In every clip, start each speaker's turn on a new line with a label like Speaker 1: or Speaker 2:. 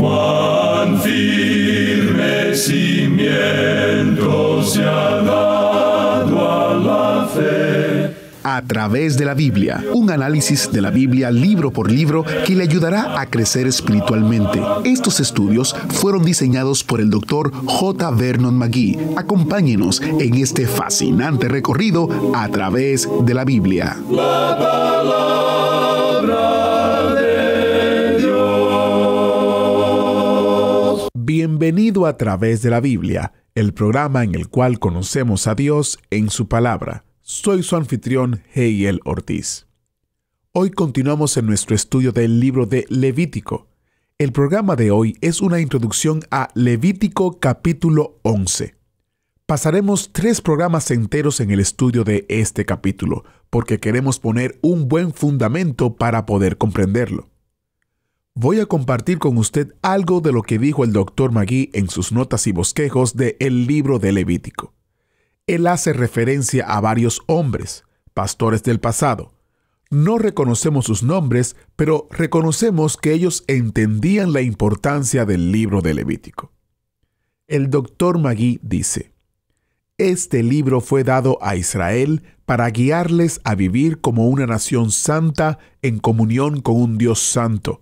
Speaker 1: Cuán firme cimiento se ha dado a la fe.
Speaker 2: A través de la Biblia, un análisis de la Biblia libro por libro que le ayudará a crecer espiritualmente. Estos estudios fueron diseñados por el Dr. J. Vernon McGee. Acompáñenos en este fascinante recorrido a través de la Biblia.
Speaker 1: La palabra de Dios.
Speaker 3: Bienvenido a Través de la Biblia, el programa en el cual conocemos a Dios en su palabra. Soy su anfitrión, Heiel Ortiz. Hoy continuamos en nuestro estudio del libro de Levítico. El programa de hoy es una introducción a Levítico capítulo 11. Pasaremos 3 programas enteros en el estudio de este capítulo, porque queremos poner un buen fundamento para poder comprenderlo. Voy a compartir con usted algo de lo que dijo el Dr. McGee en sus notas y bosquejos de el libro de Levítico. Él hace referencia a varios hombres, pastores del pasado. No reconocemos sus nombres, pero reconocemos que ellos entendían la importancia del libro de Levítico. El Dr. McGee dice: este libro fue dado a Israel para guiarles a vivir como una nación santa en comunión con un Dios santo.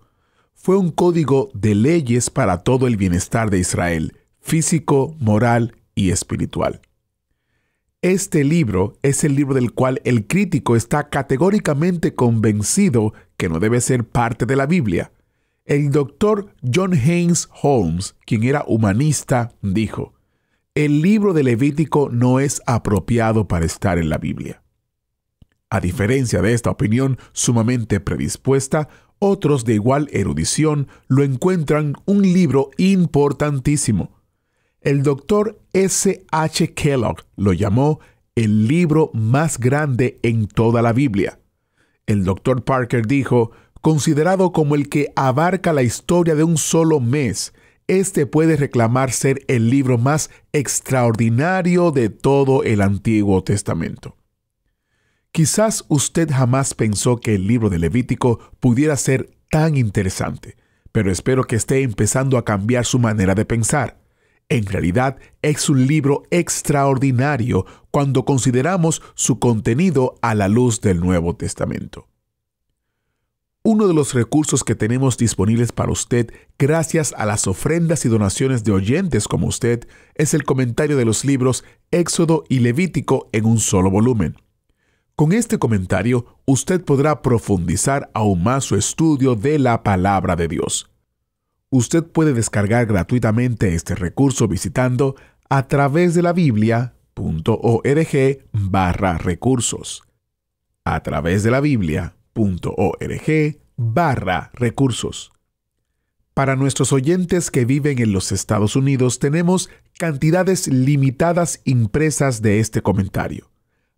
Speaker 3: Fue un código de leyes para todo el bienestar de Israel, físico, moral y espiritual. Este libro es el libro del cual el crítico está categóricamente convencido que no debe ser parte de la Biblia. El doctor John Haynes Holmes, quien era humanista, dijo: el libro de Levítico no es apropiado para estar en la Biblia. A diferencia de esta opinión sumamente predispuesta, otros de igual erudición lo encuentran un libro importantísimo. El doctor S. H. Kellogg lo llamó el libro más grande en toda la Biblia. El doctor Parker dijo: considerado como el que abarca la historia de un solo mes, este puede reclamar ser el libro más extraordinario de todo el Antiguo Testamento. Quizás usted jamás pensó que el libro de Levítico pudiera ser tan interesante, pero espero que esté empezando a cambiar su manera de pensar. En realidad, es un libro extraordinario cuando consideramos su contenido a la luz del Nuevo Testamento. Uno de los recursos que tenemos disponibles para usted, gracias a las ofrendas y donaciones de oyentes como usted, es el comentario de los libros Éxodo y Levítico en un solo volumen. Con este comentario, usted podrá profundizar aún más su estudio de la Palabra de Dios. Usted puede descargar gratuitamente este recurso visitando atravesdelabiblia.org/recursos. atravesdelabiblia.org/recursos. Para nuestros oyentes que viven en los Estados Unidos, tenemos cantidades limitadas impresas de este comentario.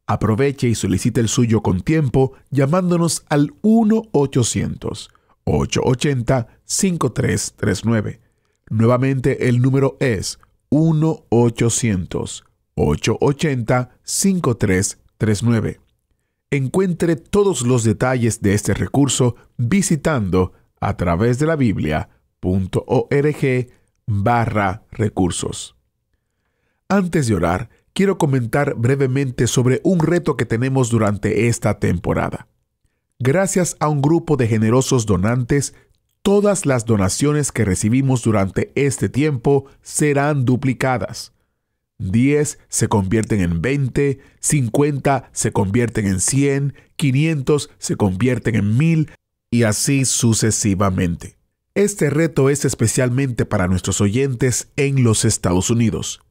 Speaker 3: Aproveche y solicite el suyo con tiempo llamándonos al 1-800-880-5339. Nuevamente el número es 1-800-880-5339. Encuentre todos los detalles de este recurso visitando atravesdelabiblia.org/recursos. Antes de orar, quiero comentar brevemente sobre un reto que tenemos durante esta temporada. Gracias a un grupo de generosos donantes, todas las donaciones que recibimos durante este tiempo serán duplicadas. 10 se convierten en 20, 50 se convierten en 100, 500 se convierten en 1000 y así sucesivamente. Este reto es especialmente para nuestros oyentes en los Estados Unidos.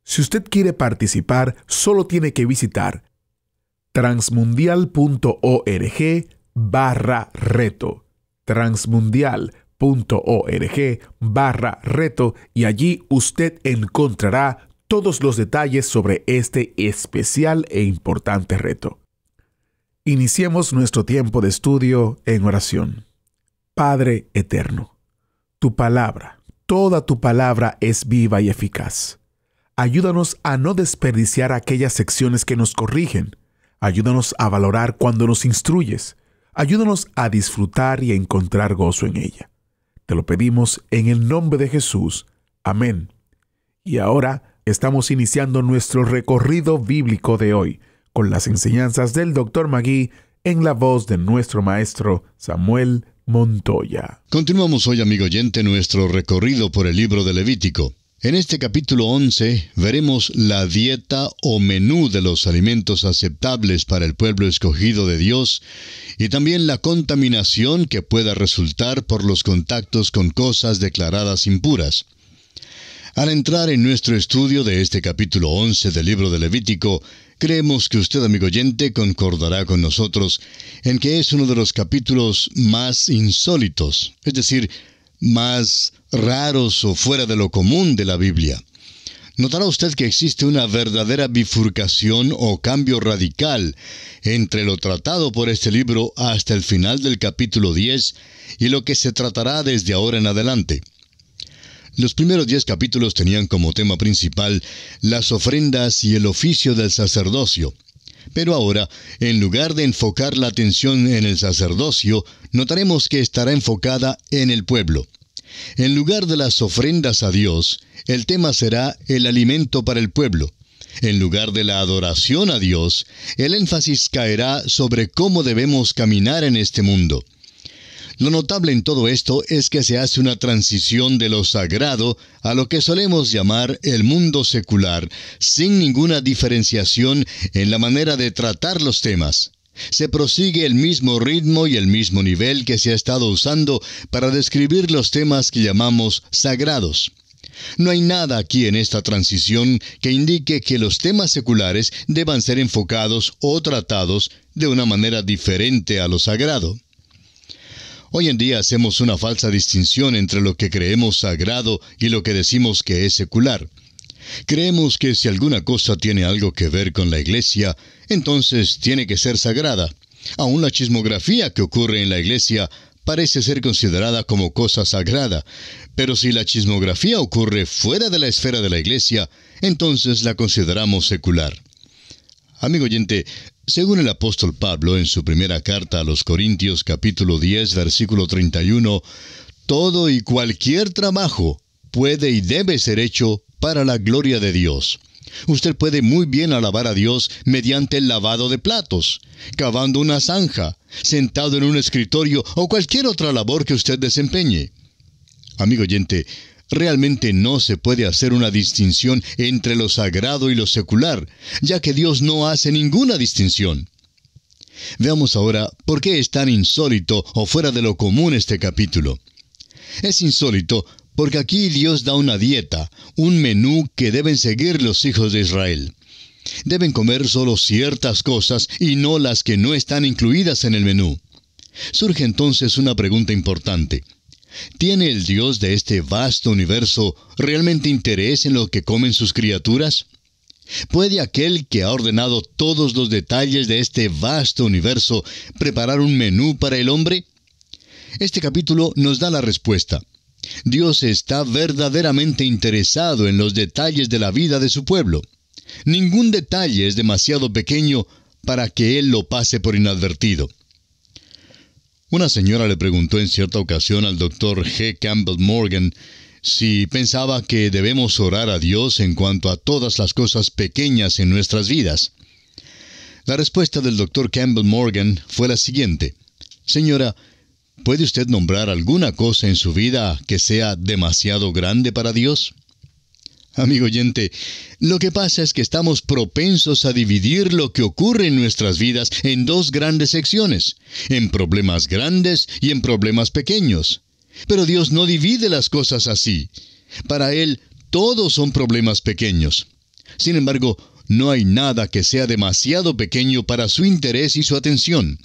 Speaker 3: Si usted quiere participar, solo tiene que visitar transmundial.org/reto. transmundial.org/reto y allí usted encontrará todos los detalles sobre este especial e importante reto. Iniciemos nuestro tiempo de estudio en oración. Padre eterno, tu palabra, toda tu palabra es viva y eficaz. Ayúdanos a no desperdiciar aquellas secciones que nos corrigen. Ayúdanos a valorar cuando nos instruyes. Ayúdanos a disfrutar y a encontrar gozo en ella. Te lo pedimos en el nombre de Jesús. Amén. Y ahora estamos iniciando nuestro recorrido bíblico de hoy con las enseñanzas del Dr. Magui en la voz de nuestro maestro Samuel Montoya.
Speaker 4: Continuamos hoy, amigo oyente, nuestro recorrido por el libro de Levítico. En este capítulo 11 veremos la dieta o menú de los alimentos aceptables para el pueblo escogido de Dios y también la contaminación que pueda resultar por los contactos con cosas declaradas impuras. Al entrar en nuestro estudio de este capítulo 11 del libro de Levítico, creemos que usted, amigo oyente, concordará con nosotros en que es uno de los capítulos más insólitos, es decir, más raros o fuera de lo común de la Biblia. Notará usted que existe una verdadera bifurcación o cambio radical entre lo tratado por este libro hasta el final del capítulo 10 y lo que se tratará desde ahora en adelante. Los primeros 10 capítulos tenían como tema principal las ofrendas y el oficio del sacerdocio. Pero ahora, en lugar de enfocar la atención en el sacerdocio, notaremos que estará enfocada en el pueblo. En lugar de las ofrendas a Dios, el tema será el alimento para el pueblo. En lugar de la adoración a Dios, el énfasis caerá sobre cómo debemos caminar en este mundo. Lo notable en todo esto es que se hace una transición de lo sagrado a lo que solemos llamar el mundo secular, sin ninguna diferenciación en la manera de tratar los temas. Se prosigue el mismo ritmo y el mismo nivel que se ha estado usando para describir los temas que llamamos sagrados. No hay nada aquí en esta transición que indique que los temas seculares deban ser enfocados o tratados de una manera diferente a lo sagrado. Hoy en día hacemos una falsa distinción entre lo que creemos sagrado y lo que decimos que es secular. Creemos que si alguna cosa tiene algo que ver con la iglesia, entonces tiene que ser sagrada. Aún la chismografía que ocurre en la iglesia parece ser considerada como cosa sagrada, pero si la chismografía ocurre fuera de la esfera de la iglesia, entonces la consideramos secular. Amigo oyente, según el apóstol Pablo en su primera carta a los Corintios capítulo 10 versículo 31, todo y cualquier trabajo puede y debe ser hecho para la gloria de Dios. Usted puede muy bien alabar a Dios mediante el lavado de platos, cavando una zanja, sentado en un escritorio o cualquier otra labor que usted desempeñe. Amigo oyente, realmente no se puede hacer una distinción entre lo sagrado y lo secular, ya que Dios no hace ninguna distinción. Veamos ahora por qué es tan insólito o fuera de lo común este capítulo. Es insólito porque aquí Dios da una dieta, un menú que deben seguir los hijos de Israel. Deben comer solo ciertas cosas y no las que no están incluidas en el menú. Surge entonces una pregunta importante. ¿Tiene el Dios de este vasto universo realmente interés en lo que comen sus criaturas? ¿Puede aquel que ha ordenado todos los detalles de este vasto universo preparar un menú para el hombre? Este capítulo nos da la respuesta. Dios está verdaderamente interesado en los detalles de la vida de su pueblo. Ningún detalle es demasiado pequeño para que Él lo pase por inadvertido. Una señora le preguntó en cierta ocasión al Dr. G. Campbell Morgan si pensaba que debemos orar a Dios en cuanto a todas las cosas pequeñas en nuestras vidas. La respuesta del Dr. Campbell Morgan fue la siguiente: Señora, ¿puede usted nombrar alguna cosa en su vida que sea demasiado grande para Dios? Amigo oyente, lo que pasa es que estamos propensos a dividir lo que ocurre en nuestras vidas en dos grandes secciones, en problemas grandes y en problemas pequeños. Pero Dios no divide las cosas así. Para Él, todos son problemas pequeños. Sin embargo, no hay nada que sea demasiado pequeño para su interés y su atención.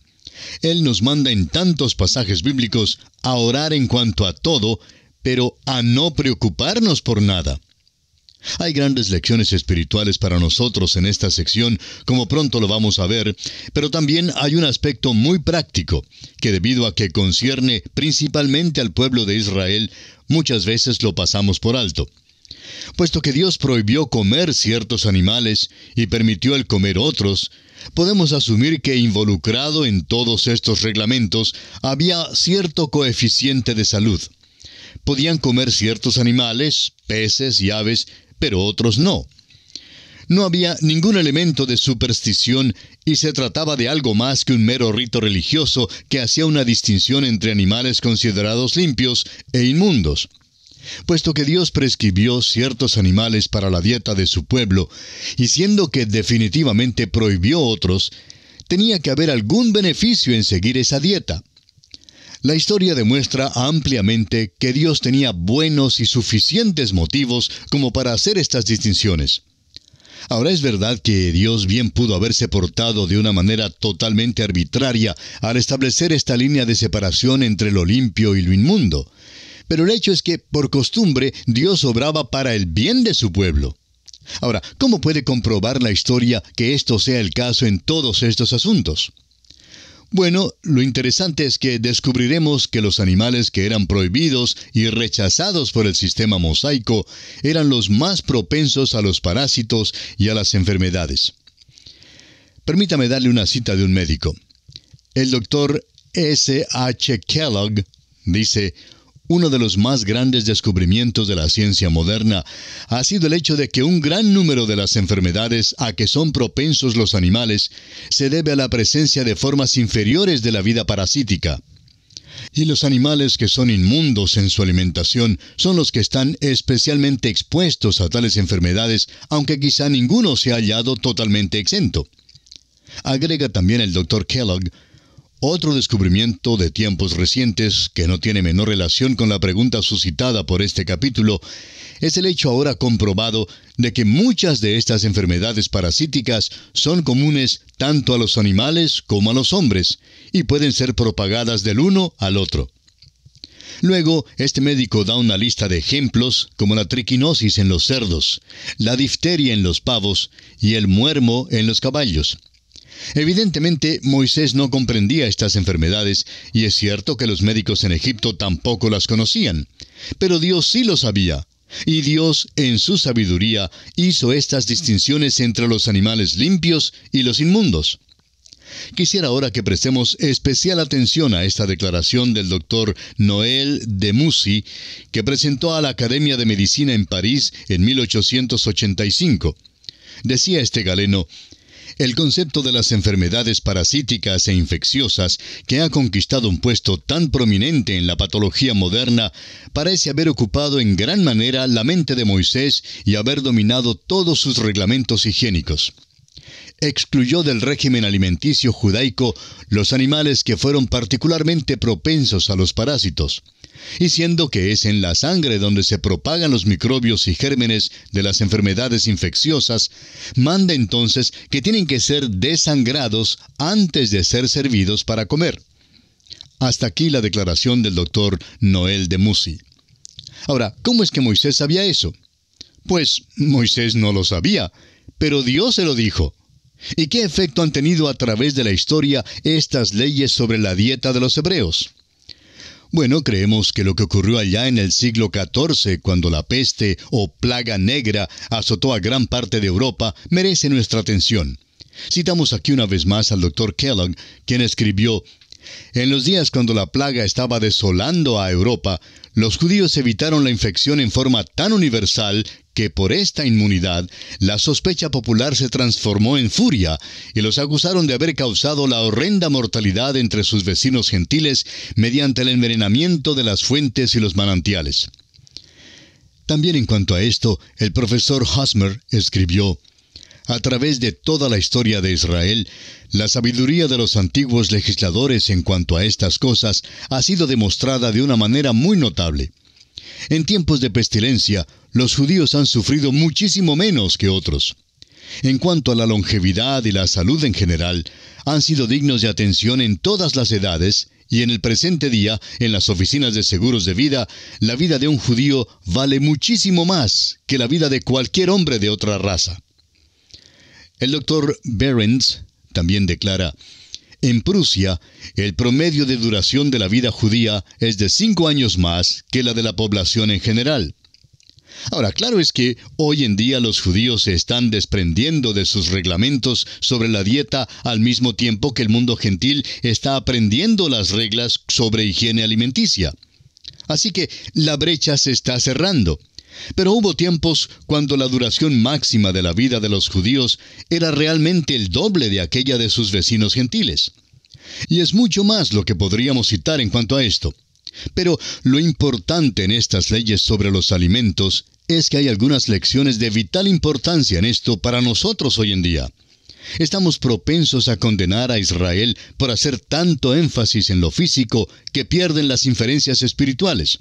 Speaker 4: Él nos manda en tantos pasajes bíblicos a orar en cuanto a todo, pero a no preocuparnos por nada. Hay grandes lecciones espirituales para nosotros en esta sección, como pronto lo vamos a ver, pero también hay un aspecto muy práctico, que debido a que concierne principalmente al pueblo de Israel, muchas veces lo pasamos por alto. Puesto que Dios prohibió comer ciertos animales y permitió el comer otros, podemos asumir que involucrado en todos estos reglamentos había cierto coeficiente de salud. Podían comer ciertos animales, peces y aves, pero otros no. No había ningún elemento de superstición y se trataba de algo más que un mero rito religioso que hacía una distinción entre animales considerados limpios e inmundos. Puesto que Dios prescribió ciertos animales para la dieta de su pueblo, y siendo que definitivamente prohibió otros, tenía que haber algún beneficio en seguir esa dieta. La historia demuestra ampliamente que Dios tenía buenos y suficientes motivos como para hacer estas distinciones. Ahora es verdad que Dios bien pudo haberse portado de una manera totalmente arbitraria al establecer esta línea de separación entre lo limpio y lo inmundo. Pero el hecho es que, por costumbre, Dios obraba para el bien de su pueblo. Ahora, ¿cómo puede comprobar la historia que esto sea el caso en todos estos asuntos? Bueno, lo interesante es que descubriremos que los animales que eran prohibidos y rechazados por el sistema mosaico eran los más propensos a los parásitos y a las enfermedades. Permítame darle una cita de un médico. El doctor S.H. Kellogg dice: uno de los más grandes descubrimientos de la ciencia moderna ha sido el hecho de que un gran número de las enfermedades a que son propensos los animales se debe a la presencia de formas inferiores de la vida parasítica. Y los animales que son inmundos en su alimentación son los que están especialmente expuestos a tales enfermedades, aunque quizá ninguno se ha hallado totalmente exento. Agrega también el Dr. Kellogg: otro descubrimiento de tiempos recientes, que no tiene menor relación con la pregunta suscitada por este capítulo, es el hecho ahora comprobado de que muchas de estas enfermedades parasíticas son comunes tanto a los animales como a los hombres, y pueden ser propagadas del uno al otro. Luego, este médico da una lista de ejemplos, como la triquinosis en los cerdos, la difteria en los pavos y el muermo en los caballos. Evidentemente, Moisés no comprendía estas enfermedades, y es cierto que los médicos en Egipto tampoco las conocían. Pero Dios sí lo sabía, y Dios, en su sabiduría, hizo estas distinciones entre los animales limpios y los inmundos. Quisiera ahora que prestemos especial atención a esta declaración del doctor Noel de Moussy, que presentó a la Academia de Medicina en París en 1885. Decía este galeno: el concepto de las enfermedades parasíticas e infecciosas, que ha conquistado un puesto tan prominente en la patología moderna, parece haber ocupado en gran manera la mente de Moisés y haber dominado todos sus reglamentos higiénicos. Excluyó del régimen alimenticio judaico los animales que fueron particularmente propensos a los parásitos. Y siendo que es en la sangre donde se propagan los microbios y gérmenes de las enfermedades infecciosas, manda entonces que tienen que ser desangrados antes de ser servidos para comer. Hasta aquí la declaración del doctor Noel de Moussy. Ahora, ¿cómo es que Moisés sabía eso? Pues Moisés no lo sabía, pero Dios se lo dijo. ¿Y qué efecto han tenido a través de la historia estas leyes sobre la dieta de los hebreos? Bueno, creemos que lo que ocurrió allá en el siglo XIV, cuando la peste o plaga negra azotó a gran parte de Europa, merece nuestra atención. Citamos aquí una vez más al Dr. Kellogg, quien escribió: en los días cuando la plaga estaba desolando a Europa, los judíos evitaron la infección en forma tan universal que por esta inmunidad la sospecha popular se transformó en furia y los acusaron de haber causado la horrenda mortalidad entre sus vecinos gentiles mediante el envenenamiento de las fuentes y los manantiales. También en cuanto a esto, el profesor Hosmer escribió: a través de toda la historia de Israel, la sabiduría de los antiguos legisladores en cuanto a estas cosas ha sido demostrada de una manera muy notable. En tiempos de pestilencia, los judíos han sufrido muchísimo menos que otros. En cuanto a la longevidad y la salud en general, han sido dignos de atención en todas las edades, y en el presente día, en las oficinas de seguros de vida, la vida de un judío vale muchísimo más que la vida de cualquier hombre de otra raza. El doctor Behrens también declara: en Prusia, el promedio de duración de la vida judía es de 5 años más que la de la población en general. Ahora, claro es que hoy en día los judíos se están desprendiendo de sus reglamentos sobre la dieta al mismo tiempo que el mundo gentil está aprendiendo las reglas sobre higiene alimenticia. Así que la brecha se está cerrando. Pero hubo tiempos cuando la duración máxima de la vida de los judíos era realmente el doble de aquella de sus vecinos gentiles. Y es mucho más lo que podríamos citar en cuanto a esto. Pero lo importante en estas leyes sobre los alimentos es que hay algunas lecciones de vital importancia en esto para nosotros hoy en día. Estamos propensos a condenar a Israel por hacer tanto énfasis en lo físico que pierden las inferencias espirituales.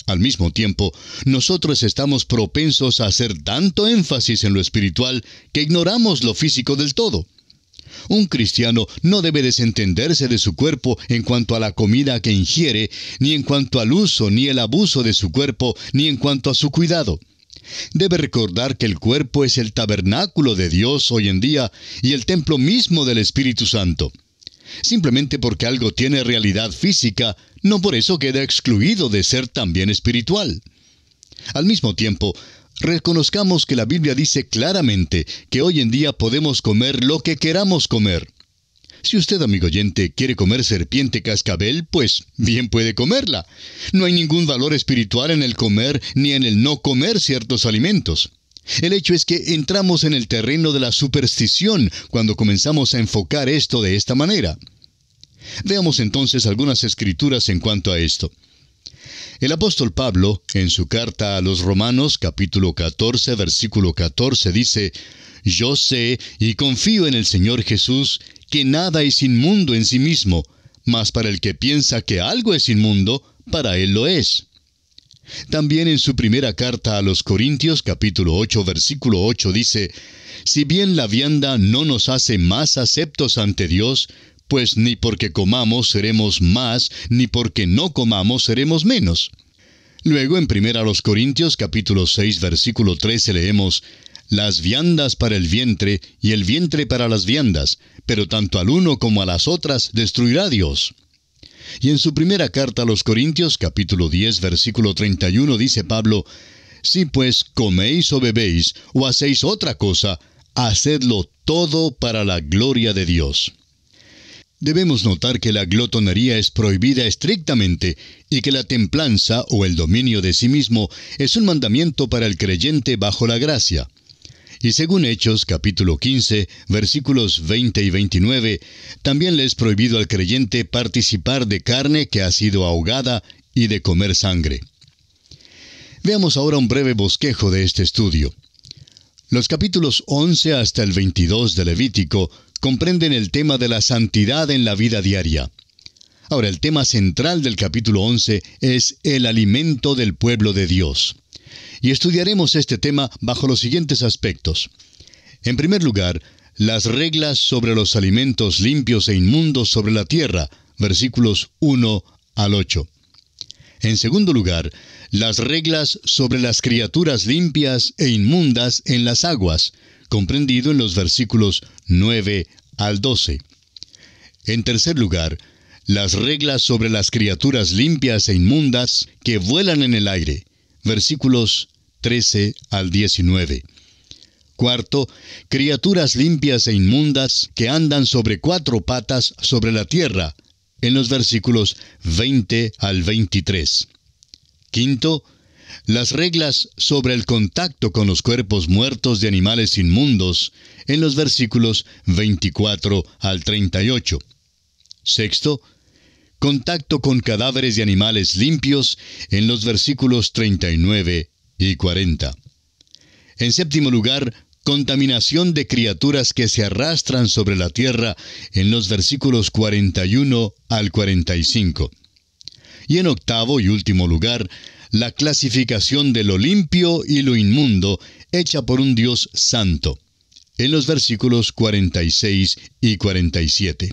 Speaker 4: Al mismo tiempo, nosotros estamos propensos a hacer tanto énfasis en lo espiritual que ignoramos lo físico del todo. Un cristiano no debe desentenderse de su cuerpo en cuanto a la comida que ingiere, ni en cuanto al uso ni el abuso de su cuerpo, ni en cuanto a su cuidado. Debe recordar que el cuerpo es el tabernáculo de Dios hoy en día y el templo mismo del Espíritu Santo. Simplemente porque algo tiene realidad física, no por eso queda excluido de ser también espiritual. Al mismo tiempo, reconozcamos que la Biblia dice claramente que hoy en día podemos comer lo que queramos comer. Si usted, amigo oyente, quiere comer serpiente cascabel, pues bien puede comerla. No hay ningún valor espiritual en el comer ni en el no comer ciertos alimentos. El hecho es que entramos en el terreno de la superstición cuando comenzamos a enfocar esto de esta manera. Veamos entonces algunas escrituras en cuanto a esto. El apóstol Pablo, en su carta a los Romanos, capítulo 14, versículo 14, dice: «Yo sé y confío en el Señor Jesús, que nada es inmundo en sí mismo, mas para el que piensa que algo es inmundo, para él lo es». También en su primera carta a los Corintios, capítulo 8, versículo 8, dice: «Si bien la vianda no nos hace más aceptos ante Dios, pues ni porque comamos seremos más, ni porque no comamos seremos menos». Luego en 1 Corintios capítulo 6 versículo 13 leemos: «Las viandas para el vientre, y el vientre para las viandas, pero tanto al uno como a las otras destruirá Dios». Y en su primera carta a los Corintios capítulo 10 versículo 31 dice Pablo: «Si pues coméis o bebéis, o hacéis otra cosa, hacedlo todo para la gloria de Dios». Debemos notar que la glotonería es prohibida estrictamente y que la templanza o el dominio de sí mismo es un mandamiento para el creyente bajo la gracia. Y según Hechos capítulo 15, versículos 20 y 29, también le es prohibido al creyente participar de carne que ha sido ahogada y de comer sangre. Veamos ahora un breve bosquejo de este estudio. Los capítulos 11 hasta el 22 de Levítico comprenden el tema de la santidad en la vida diaria. Ahora, el tema central del capítulo 11 es el alimento del pueblo de Dios. Y estudiaremos este tema bajo los siguientes aspectos. En primer lugar, las reglas sobre los alimentos limpios e inmundos sobre la tierra, versículos 1 al 8. En segundo lugar, las reglas sobre las criaturas limpias e inmundas en las aguas, comprendido en los versículos 9 al 12. En tercer lugar, las reglas sobre las criaturas limpias e inmundas que vuelan en el aire, versículos 13 al 19. Cuarto, criaturas limpias e inmundas que andan sobre 4 patas sobre la tierra, en los versículos 20 al 23. Quinto, las reglas sobre el contacto con los cuerpos muertos de animales inmundos, en los versículos 24 al 38. Sexto, contacto con cadáveres de animales limpios, en los versículos 39 y 40. En séptimo lugar, contaminación de criaturas que se arrastran sobre la tierra, en los versículos 41 al 45. Y en octavo y último lugar, la clasificación de lo limpio y lo inmundo hecha por un Dios santo, en los versículos 46 y 47.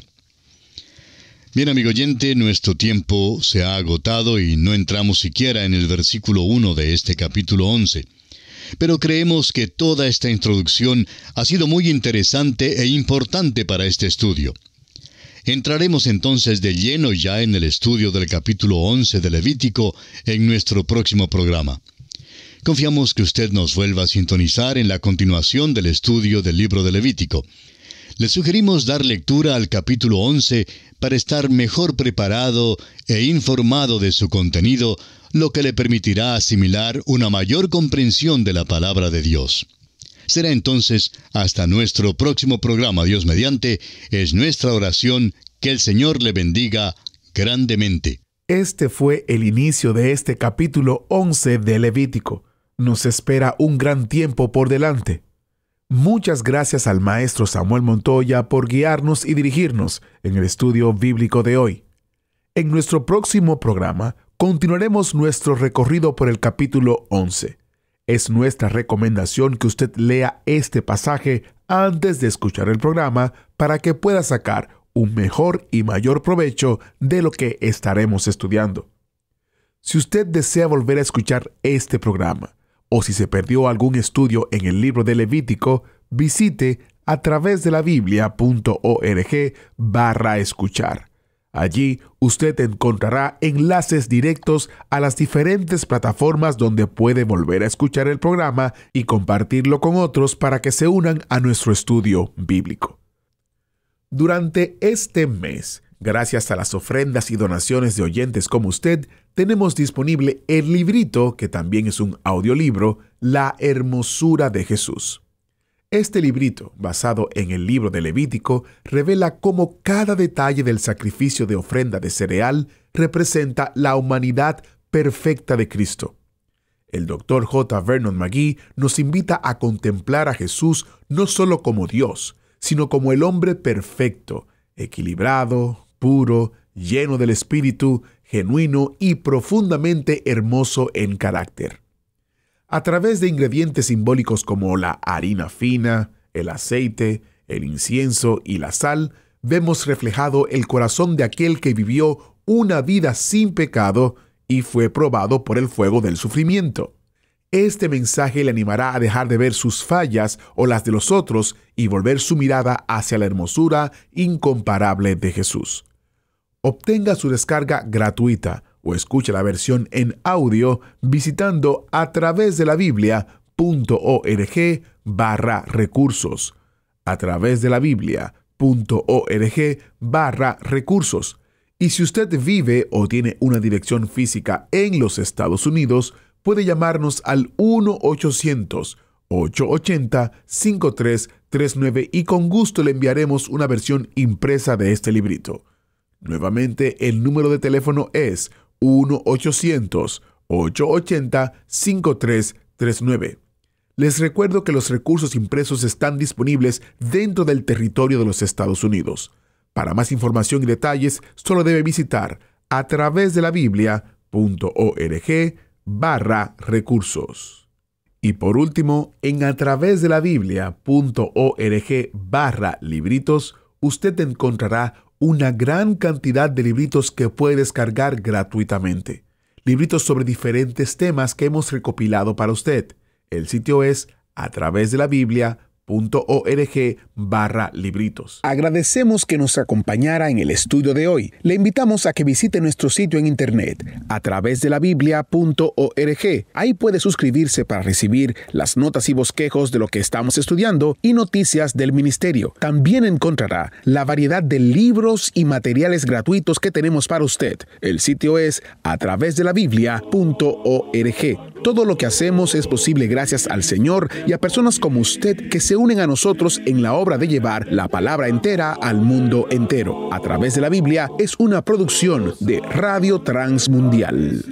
Speaker 4: Bien, amigo oyente, nuestro tiempo se ha agotado y no entramos siquiera en el versículo 1 de este capítulo 11. Pero creemos que toda esta introducción ha sido muy interesante e importante para este estudio. Entraremos entonces de lleno ya en el estudio del capítulo 11 de Levítico en nuestro próximo programa. Confiamos que usted nos vuelva a sintonizar en la continuación del estudio del libro de Levítico. Le sugerimos dar lectura al capítulo 11 para estar mejor preparado e informado de su contenido lo que le permitirá asimilar una mayor comprensión de la palabra de Dios. Será entonces hasta nuestro próximo programa, Dios mediante. Es nuestra oración que el Señor le bendiga grandemente.
Speaker 3: Este fue el inicio de este capítulo 11 de Levítico. Nos espera un gran tiempo por delante. Muchas gracias al maestro Samuel Montoya por guiarnos y dirigirnos en el estudio bíblico de hoy. En nuestro próximo programa continuaremos nuestro recorrido por el capítulo 11. Es nuestra recomendación que usted lea este pasaje antes de escuchar el programa para que pueda sacar un mejor y mayor provecho de lo que estaremos estudiando. Si usted desea volver a escuchar este programa, o si se perdió algún estudio en el libro de Levítico, visite a través de la biblia.org/escuchar. Allí usted encontrará enlaces directos a las diferentes plataformas donde puede volver a escuchar el programa y compartirlo con otros para que se unan a nuestro estudio bíblico. Durante este mes, gracias a las ofrendas y donaciones de oyentes como usted, tenemos disponible el librito, que también es un audiolibro, La hermosura de Jesús. Este librito, basado en el libro de Levítico, revela cómo cada detalle del sacrificio de ofrenda de cereal representa la humanidad perfecta de Cristo. El Dr. J. Vernon McGee nos invita a contemplar a Jesús no solo como Dios, sino como el hombre perfecto, equilibrado, puro, lleno del Espíritu, genuino y profundamente hermoso en carácter. A través de ingredientes simbólicos como la harina fina, el aceite, el incienso y la sal, vemos reflejado el corazón de aquel que vivió una vida sin pecado y fue probado por el fuego del sufrimiento. Este mensaje le animará a dejar de ver sus fallas o las de los otros y volver su mirada hacia la hermosura incomparable de Jesús. Obtenga su descarga gratuita o escuche la versión en audio visitando a través de la biblia.org/recursos. A través de la biblia.org/recursos. Y si usted vive o tiene una dirección física en los Estados Unidos, puede llamarnos al 1-800-880-5339 y con gusto le enviaremos una versión impresa de este librito. Nuevamente, el número de teléfono es 1-800-880-5339. Les recuerdo que los recursos impresos están disponibles dentro del territorio de los Estados Unidos. Para más información y detalles, solo debe visitar a través de la biblia.org/recursos. Y por último, en a través de la biblia.org/libritos, usted encontrará una gran cantidad de libritos que puede descargar gratuitamente. Libritos sobre diferentes temas que hemos recopilado para usted. El sitio es a través de la biblia.org/libritos. Agradecemos que nos acompañara en el estudio de hoy. Le invitamos a que visite nuestro sitio en internet a través de la biblia.org. Ahí puede suscribirse para recibir las notas y bosquejos de lo que estamos estudiando y noticias del ministerio. También encontrará la variedad de libros y materiales gratuitos que tenemos para usted. El sitio es a través de la biblia.org. Todo lo que hacemos es posible gracias al Señor y a personas como usted que se unen a nosotros en la obra de llevar la palabra entera al mundo entero. A través de la Biblia es una producción de Radio Transmundial.